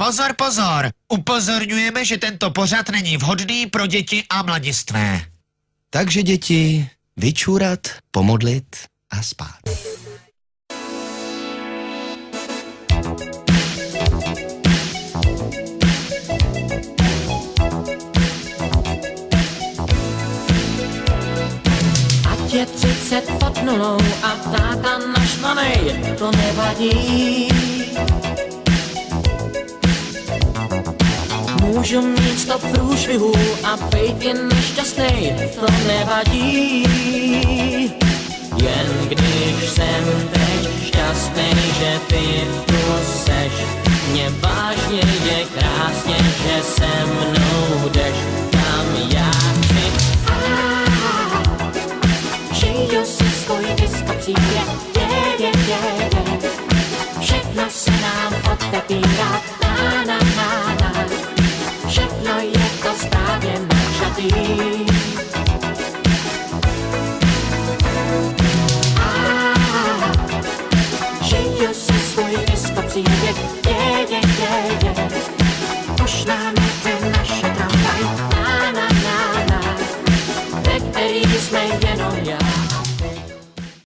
Pozor, pozor! Upozorňujeme, že tento pořad není vhodný pro děti a mladistvé. Takže děti, vyčůrat, pomodlit a spát. Ať je 30 pod nulou a táta naštvanej, to nevadí. Můžu mít 100 průšvihů a bejt jen nešťastnej, to nevadí. Jen když jsem teď šťastnej, že ty tu seš, mě baví.